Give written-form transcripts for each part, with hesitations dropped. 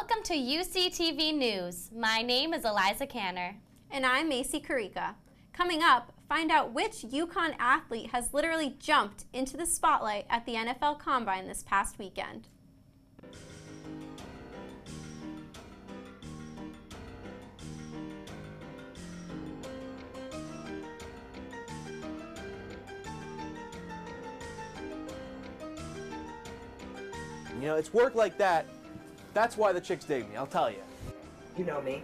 Welcome to UCTV News. My name is Eliza Canner. And I'm Macy Karika. Coming up, find out which UConn athlete has literally jumped into the spotlight at the NFL Combine this past weekend. You know, it's work like that. That's why the chicks dig me, I'll tell you. You know me.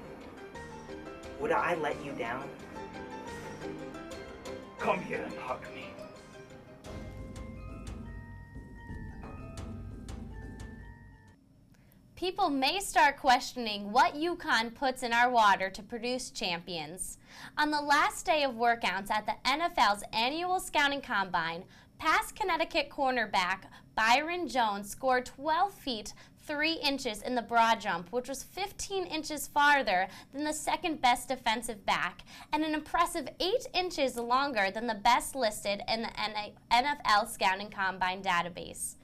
Would I let you down? Come here and hug me. People may start questioning what UConn puts in our water to produce champions. On the last day of workouts at the NFL's annual Scouting Combine, past Connecticut cornerback Byron Jones scored 12 feet 3 inches in the broad jump, which was 15 inches farther than the second best defensive back, and an impressive 8 inches longer than the best listed in the NFL Scouting Combine database.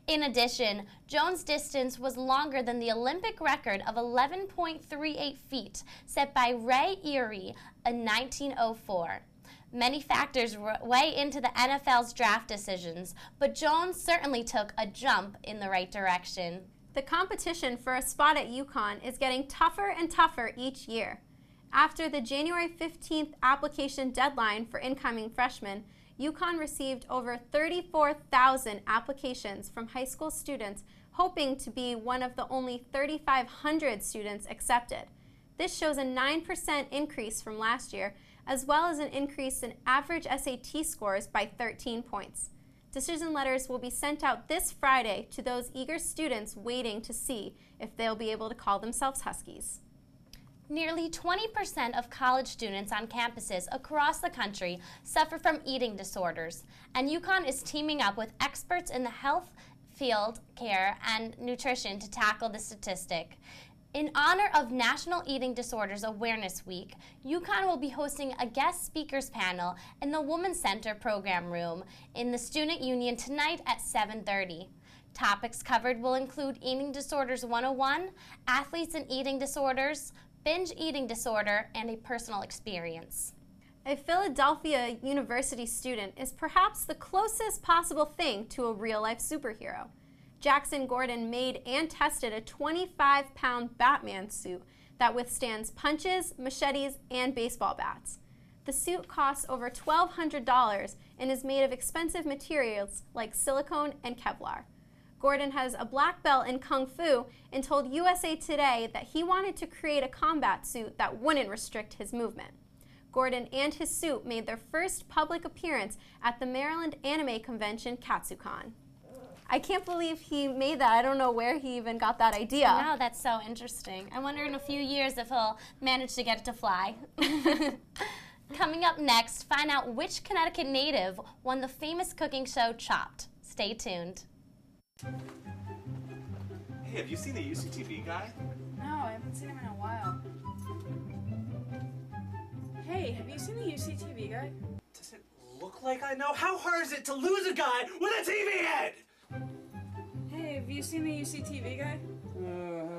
In addition, Jones' distance was longer than the Olympic record of 11.38 feet set by Ray Erie in 1904. Many factors weigh into the NFL's draft decisions, but Jones certainly took a jump in the right direction. The competition for a spot at UConn is getting tougher and tougher each year. After the January 15th application deadline for incoming freshmen, UConn received over 34,000 applications from high school students hoping to be one of the only 3,500 students accepted. This shows a 9% increase from last year, as well as an increase in average SAT scores by 13 points. Decision letters will be sent out this Friday to those eager students waiting to see if they'll be able to call themselves Huskies. Nearly 20% of college students on campuses across the country suffer from eating disorders, and UConn is teaming up with experts in the health field, care, and nutrition to tackle the statistic. In honor of National Eating Disorders Awareness Week, UConn will be hosting a guest speakers panel in the Women's Center program room in the Student Union tonight at 7:30. Topics covered will include Eating Disorders 101, Athletes and Eating Disorders, Binge Eating Disorder, and a personal experience. A Philadelphia University student is perhaps the closest possible thing to a real-life superhero. Jackson Gordon made and tested a 25-pound Batman suit that withstands punches, machetes, and baseball bats. The suit costs over $1,200 and is made of expensive materials like silicone and Kevlar. Gordon has a black belt in Kung Fu and told USA Today that he wanted to create a combat suit that wouldn't restrict his movement. Gordon and his suit made their first public appearance at the Maryland Anime Convention, KatsuCon. I can't believe he made that. I don't know where he even got that idea. Wow, that's so interesting. I wonder in a few years if he'll manage to get it to fly. Coming up next, find out which Connecticut native won the famous cooking show Chopped. Stay tuned. Hey, have you seen the UCTV guy? No, I haven't seen him in a while. Hey, have you seen the UCTV guy? Does it look like I know? How hard is it to lose a guy with a TV head? Hey, have you seen the UCTV guy?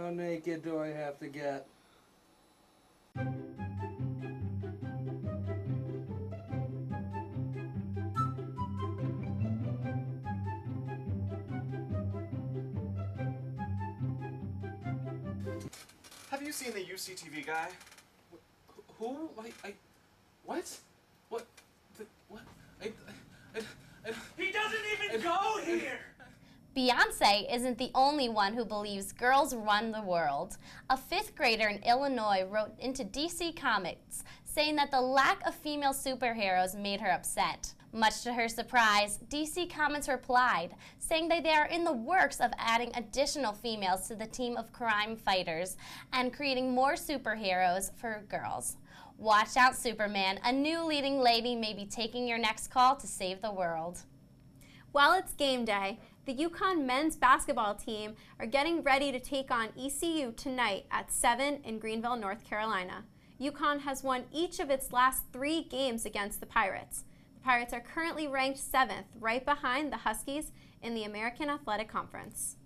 How naked do I have to get? Have you seen the UCTV guy? Who? What? What? What? He doesn't even go here! Beyonce isn't the only one who believes girls run the world. A 5th grader in Illinois wrote into DC Comics saying that the lack of female superheroes made her upset. Much to her surprise, DC Comics replied, saying that they are in the works of adding additional females to the team of crime fighters and creating more superheroes for girls. Watch out, Superman. A new leading lady may be taking your next call to save the world. While it's game day, the UConn men's basketball team are getting ready to take on ECU tonight at 7 in Greenville, North Carolina. UConn has won each of its last 3 games against the Pirates. The Pirates are currently ranked 7th, right behind the Huskies in the American Athletic Conference.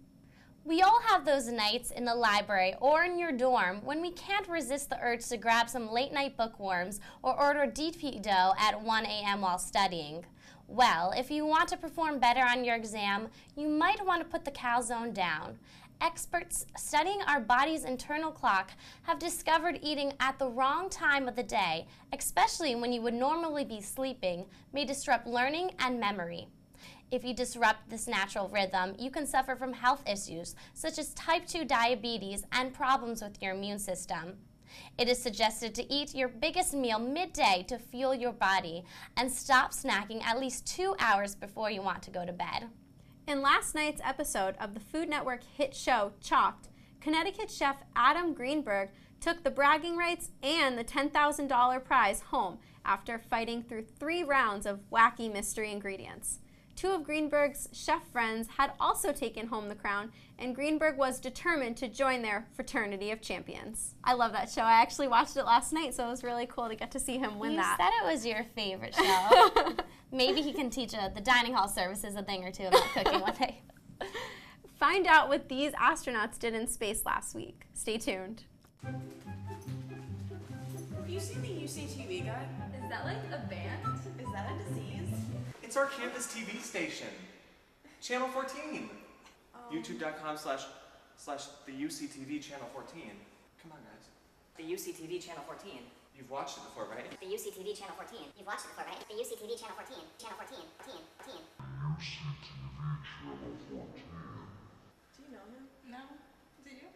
We all have those nights in the library or in your dorm when we can't resist the urge to grab some late-night bookworms or order DP dough at 1 a.m. while studying. Well, if you want to perform better on your exam, you might want to put the calzone down. Experts studying our body's internal clock have discovered eating at the wrong time of the day, especially when you would normally be sleeping, may disrupt learning and memory. If you disrupt this natural rhythm, you can suffer from health issues such as type 2 diabetes and problems with your immune system. It is suggested to eat your biggest meal midday to fuel your body and stop snacking at least 2 hours before you want to go to bed. In last night's episode of the Food Network hit show Chopped, Connecticut chef Adam Greenberg took the bragging rights and the $10,000 prize home after fighting through 3 rounds of wacky mystery ingredients. 2 of Greenberg's chef friends had also taken home the crown, and Greenberg was determined to join their fraternity of champions. I love that show. I actually watched it last night, so it was really cool to get to see him win that. You said it was your favorite show. Maybe he can teach the dining hall services a thing or two about cooking one day. Find out what these astronauts did in space last week. Stay tuned. Have you seen the UCTV guy? Is that like a band? Is that a disease? It's our campus TV station. Channel 14. YouTube.com/the UCTV Channel 14. Come on, guys. The UCTV Channel 14. You've watched it before, right? The UCTV Channel 14. You've watched it before, right? The UCTV Channel 14. Channel 14. 14. 14. Do you know him? No. Do you?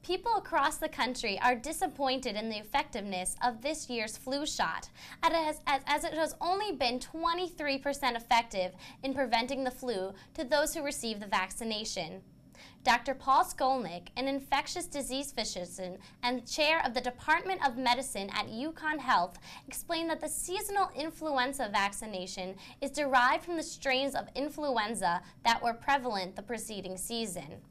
People across the country are disappointed in the effectiveness of this year's flu shot, as it has only been 23% effective in preventing the flu to those who receive the vaccination. Dr. Paul Skolnick, an infectious disease physician and chair of the Department of Medicine at UConn Health, explained that the seasonal influenza vaccination is derived from the strains of influenza that were prevalent the preceding season.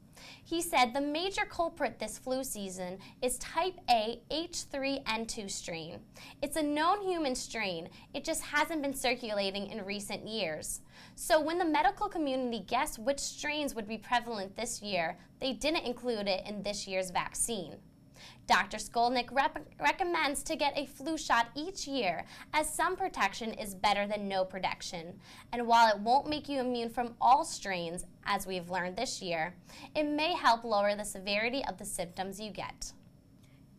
He said the major culprit this flu season is type A H3N2 strain. It's a known human strain, it just hasn't been circulating in recent years. So when the medical community guessed which strains would be prevalent this year, they didn't include it in this year's vaccine. Dr. Skolnick recommends to get a flu shot each year, as some protection is better than no protection. And while it won't make you immune from all strains, as we've learned this year, it may help lower the severity of the symptoms you get.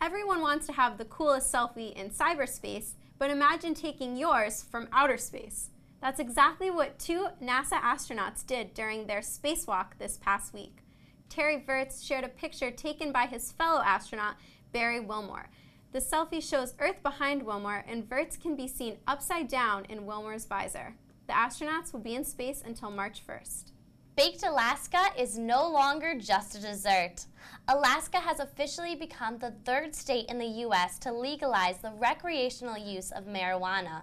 Everyone wants to have the coolest selfie in cyberspace, but imagine taking yours from outer space. That's exactly what 2 NASA astronauts did during their spacewalk this past week. Terry Virts shared a picture taken by his fellow astronaut, Barry Wilmore. The selfie shows Earth behind Wilmore, and Virts can be seen upside down in Wilmore's visor. The astronauts will be in space until March 1st. Baked Alaska is no longer just a dessert. Alaska has officially become the 3rd state in the U.S. to legalize the recreational use of marijuana.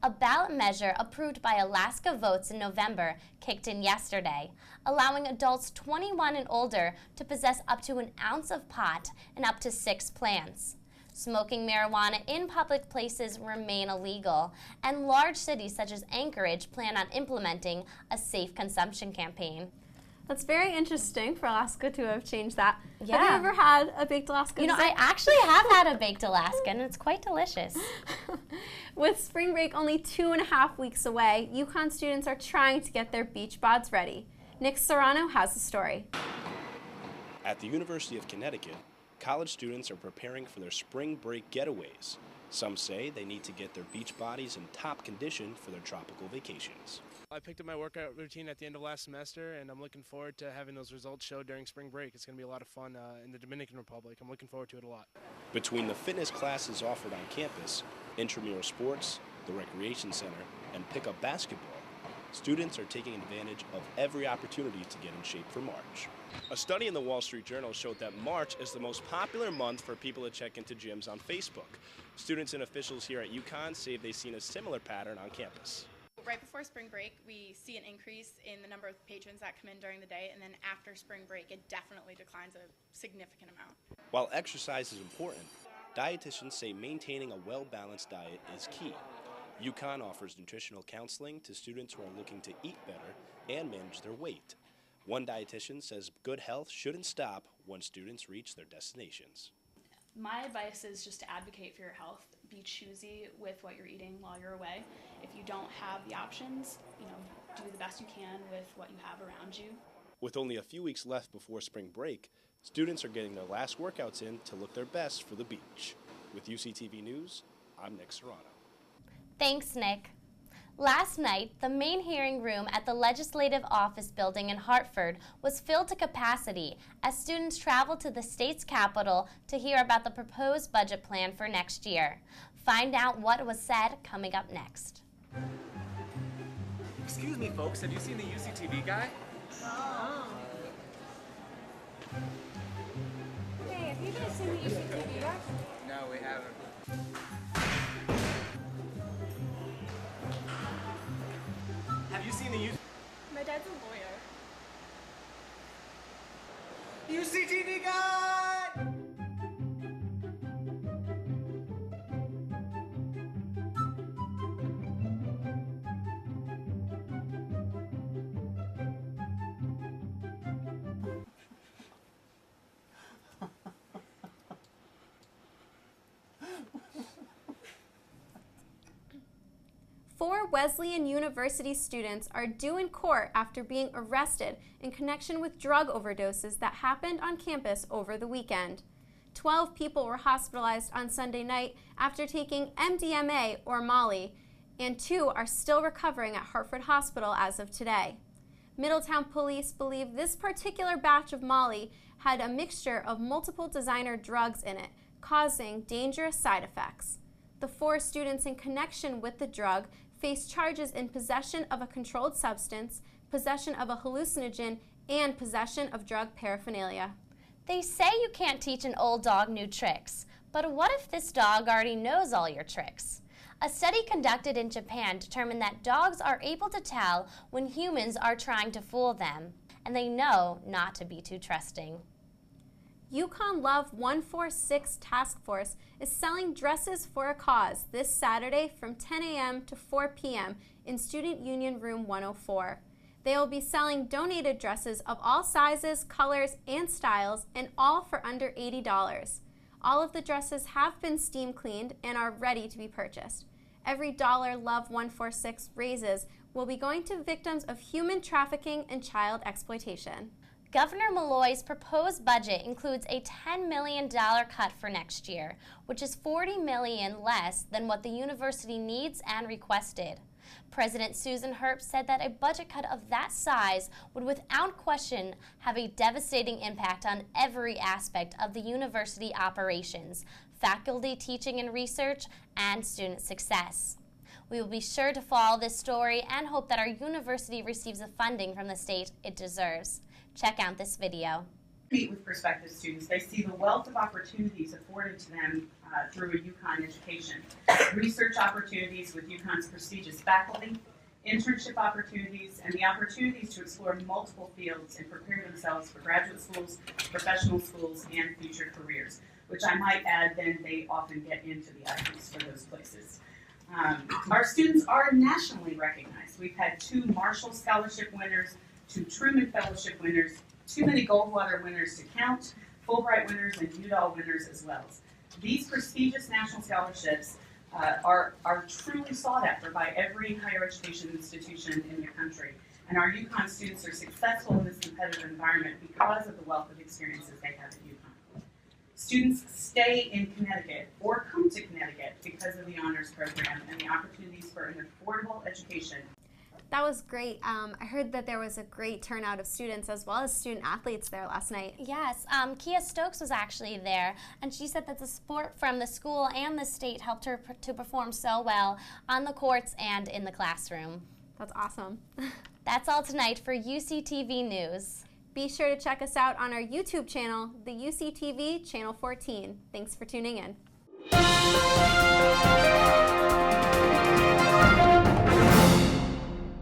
A ballot measure approved by Alaska votes in November kicked in yesterday, allowing adults 21 and older to possess up to an ounce of pot and up to 6 plants. Smoking marijuana in public places remain illegal, and large cities such as Anchorage plan on implementing a safe consumption campaign. That's very interesting for Alaska to have changed that. Yeah. Have you ever had a baked Alaska? You know, I actually have had a baked Alaska, and it's quite delicious. With spring break only 2.5 weeks away, UConn students are trying to get their beach bods ready. Nick Serrano has the story. At the University of Connecticut, college students are preparing for their spring break getaways. Some say they need to get their beach bodies in top condition for their tropical vacations. I picked up my workout routine at the end of last semester, and I'm looking forward to having those results show during spring break. It's going to be a lot of fun in the Dominican Republic. I'm looking forward to it a lot. Between the fitness classes offered on campus, intramural sports, the recreation center, and pickup basketball, students are taking advantage of every opportunity to get in shape for March. A study in the Wall Street Journal showed that March is the most popular month for people to check into gyms on Facebook. Students and officials here at UConn say they've seen a similar pattern on campus. Right before spring break, we see an increase in the number of patrons that come in during the day, and then after spring break, it definitely declines a significant amount. While exercise is important, dietitians say maintaining a well-balanced diet is key. UConn offers nutritional counseling to students who are looking to eat better and manage their weight. One dietitian says good health shouldn't stop once students reach their destinations. My advice is just to advocate for your health. Be choosy with what you're eating while you're away. If you don't have the options, do the best you can with what you have around you. With only a few weeks left before spring break, students are getting their last workouts in to look their best for the beach. With UCTV News, I'm Nick Serrano. Thanks, Nick. Last night, the main hearing room at the Legislative Office Building in Hartford was filled to capacity as students traveled to the state's capital to hear about the proposed budget plan for next year. Find out what was said coming up next. Excuse me, folks, have you seen the UCTV guy? Oh. Hey, have you guys seen the UCTV guy? No, we haven't. Have you seen the My dad's a lawyer. UCTV guy? Four Wesleyan University students are due in court after being arrested in connection with drug overdoses that happened on campus over the weekend. 12 people were hospitalized on Sunday night after taking MDMA or Molly, and 2 are still recovering at Hartford Hospital as of today. Middletown police believe this particular batch of Molly had a mixture of multiple designer drugs in it, causing dangerous side effects. The 4 students in connection with the drug face charges in possession of a controlled substance, possession of a hallucinogen, and possession of drug paraphernalia. They say you can't teach an old dog new tricks, but what if this dog already knows all your tricks? A study conducted in Japan determined that dogs are able to tell when humans are trying to fool them, and they know not to be too trusting. UConn Love 146 Task Force is selling dresses for a cause this Saturday from 10 a.m. to 4 p.m. in Student Union Room 104. They will be selling donated dresses of all sizes, colors, and styles, and all for under $80. All of the dresses have been steam cleaned and are ready to be purchased. Every dollar Love 146 raises will be going to victims of human trafficking and child exploitation. Governor Malloy's proposed budget includes a $10 million cut for next year, which is $40 million less than what the university needs and requested. President Susan Herbst said that a budget cut of that size would without question have a devastating impact on every aspect of the university operations, faculty, teaching and research, and student success. We will be sure to follow this story and hope that our university receives the funding from the state it deserves. Check out this video. Meet with prospective students. They see the wealth of opportunities afforded to them through a UConn education. Research opportunities with UConn's prestigious faculty, internship opportunities, and the opportunities to explore multiple fields and prepare themselves for graduate schools, professional schools, and future careers, which I might add, then they often get into the Ivies for those places. Our students are nationally recognized. We've had 2 Marshall Scholarship winners, 2 Truman Fellowship winners, too many Goldwater winners to count, Fulbright winners, and Udall winners as well. These prestigious national scholarships are truly sought after by every higher education institution in the country. And our UConn students are successful in this competitive environment because of the wealth of experiences they have at UConn. Students stay in Connecticut or come to Connecticut because of the honors program and the opportunities for an affordable education. That was great. I heard that there was a great turnout of students as well as student athletes there last night. Yes, Kia Stokes was actually there, and she said that the support from the school and the state helped her to perform so well on the courts and in the classroom. That's awesome. That's all tonight for UCTV News. Be sure to check us out on our YouTube channel, the UCTV Channel 14. Thanks for tuning in.